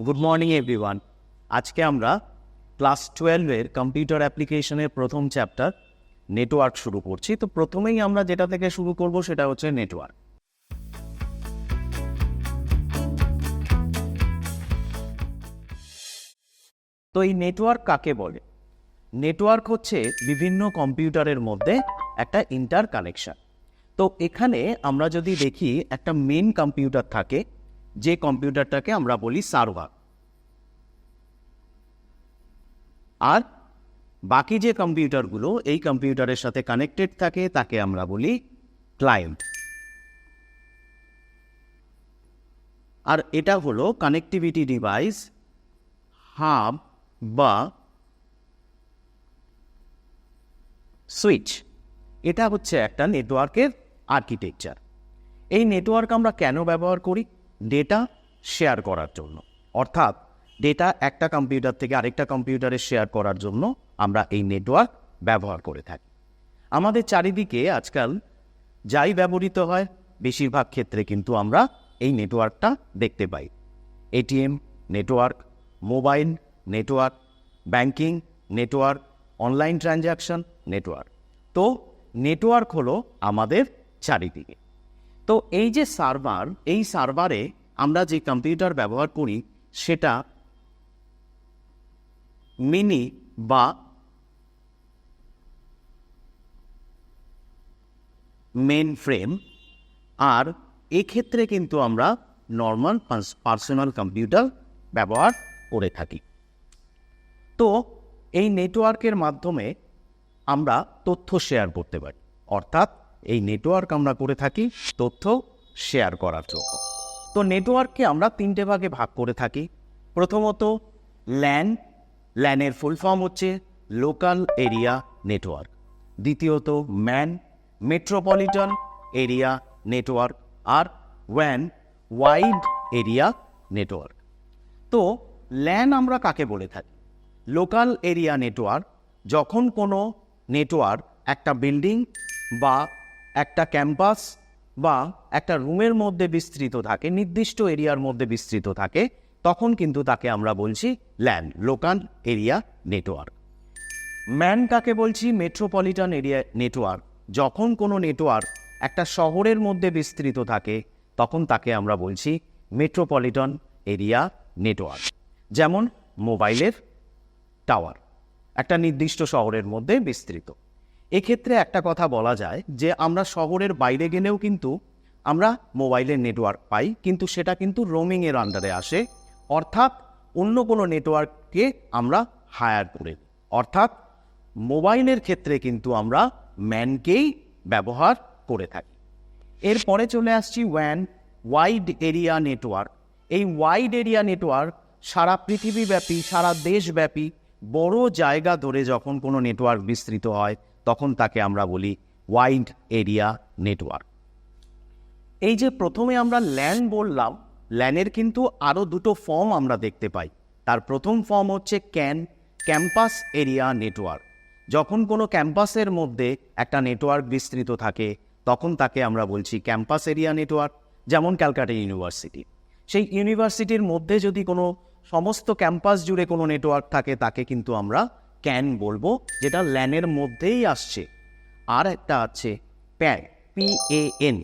Good morning everyone. আজকে আমরা class 12-এর computer অ্যাপ্লিকেশনের প্রথম চ্যাপ্টার নেটওয়ার্ক শুরু করছি। তো প্রথমেই আমরা যেটা থেকে শুরু করব সেটা হচ্ছে নেটওয়ার্ক। তো এই নেটওয়ার্ক কাকে বলে? নেটওয়ার্ক হচ্ছে বিভিন্ন কম্পিউটারের মধ্যে একটা ইন্টার কানেকশন। তো এখানে আমরা যদি দেখি একটা মেইন কম্পিউটার থাকে, যে কম্পিউটারটাকে আমরা বলি সার্ভার, আর বাকি যে কম্পিউটারগুলো এই কম্পিউটারের সাথে কানেক্টেড থাকে তাকে আমরা বলি ক্লায়েন্ট। আর এটা হলো কানেক্টিভিটি ডিভাইস, হাব বা সুইচ। এটা হচ্ছে একটা নেটওয়ার্কের আর্কিটেকচার। এই নেটওয়ার্ক আমরা কেন ব্যবহার করি? ডেটা শেয়ার করার জন্য, অর্থাৎ ডেটা একটা কম্পিউটার থেকে আরেকটা কম্পিউটারে শেয়ার করার জন্য আমরা এই নেটওয়ার্ক ব্যবহার করে থাকি। আমাদের চারিদিকে আজকাল যাই ব্যবহৃত হয় বেশিরভাগ ক্ষেত্রে কিন্তু আমরা এই নেটওয়ার্কটা দেখতে পাই। ATM network, mobile network, banking network, online transaction network. তো নেটওয়ার্ক হলো আমাদের চারিদিকে। তো এই যে সার্ভার, এই সার্ভারে আমরা যে কম্পিউটার ব্যবহার করি সেটা মিনি বা মেন ফ্রেম, আর এক্ষেত্রে কিন্তু আমরা নর্মাল পার্সোনাল কম্পিউটার ব্যবহার করে থাকি। তো এই নেটওয়ার্কের মাধ্যমে আমরা তথ্য শেয়ার করতে পারি, অর্থাৎ এই নেটওয়ার্ক আমরা করে থাকি তথ্য শেয়ার করার জন্য। তো নেটওয়ার্ককে আমরা তিনটে ভাগে ভাগ করে থাকি। প্রথমত ল্যান, ল্যানের ফুল ফর্ম হচ্ছে লোকাল এরিয়া নেটওয়ার্ক। দ্বিতীয়ত ম্যান, মেট্রোপলিটন এরিয়া নেটওয়ার্ক। আর ওয়ান, ওয়াইড এরিয়া নেটওয়ার্ক। তো ল্যান আমরা কাকে বলে থাকি? লোকাল এরিয়া নেটওয়ার্ক যখন কোনো নেটওয়ার্ক একটা বিল্ডিং বা একটা ক্যাম্পাস বা একটা রুমের মধ্যে বিস্তৃত থাকে, নির্দিষ্ট এরিয়ার মধ্যে বিস্তৃত থাকে, তখন কিন্তু তাকে আমরা বলছি LAN, local area network. Man কাকে বলছি? Metropolitan area network. যখন কোনো নেটওয়ার্ক একটা শহরের মধ্যে বিস্তৃত থাকে তখন তাকে আমরা বলছি মেট্রোপলিটন এরিয়া নেটওয়ার্ক। যেমন মোবাইলের টাওয়ার একটা নির্দিষ্ট শহরের মধ্যে বিস্তৃত। এক্ষেত্রে একটা কথা বলা যায় যে আমরা শহরের বাইরে গেলেও কিন্তু আমরা মোবাইলের নেটওয়ার্ক পাই, কিন্তু সেটা কিন্তু রোমিংয়ের আন্ডারে আসে, অর্থাৎ অন্য কোনো নেটওয়ার্ককে আমরা হায়ার করে। অর্থাৎ মোবাইলের ক্ষেত্রে কিন্তু আমরা ম্যানকেই ব্যবহার করে থাকি। এরপরে চলে আসছি ওয়ান, ওয়াইড এরিয়া নেটওয়ার্ক। এই ওয়াইড এরিয়া নেটওয়ার্ক সারা পৃথিবীব্যাপী, সারা দেশব্যাপী বড় জায়গা ধরে যখন কোনো নেটওয়ার্ক বিস্তৃত হয় তখন তাকে আমরা বলি ওয়াইড এরিয়া নেটওয়ার্ক। এই যে প্রথমে আমরা ল্যান বললাম, ল্যানের কিন্তু আরও দুটো ফর্ম আমরা দেখতে পাই। তার প্রথম ফর্ম হচ্ছে ক্যাম্পাস এরিয়া নেটওয়ার্ক। যখন কোনো ক্যাম্পাসের মধ্যে একটা নেটওয়ার্ক বিস্তৃত থাকে তখন তাকে আমরা বলছি ক্যাম্পাস এরিয়া নেটওয়ার্ক। যেমন ক্যালকাটা ইউনিভার্সিটি, সেই ইউনিভার্সিটির মধ্যে যদি কোনো সমস্ত ক্যাম্পাস জুড়ে কোনো নেটওয়ার্ক থাকে তাকে কিন্তু আমরা ক্যান বলবো, যেটা ল্যানের মধ্যেই আসছে। আর একটা আছে pan, PAN,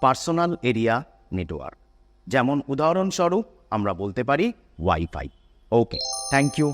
personal area network. যেমন উদাহরণস্বরূপ আমরা বলতে পারি ওয়াইফাই। Okay, thank you.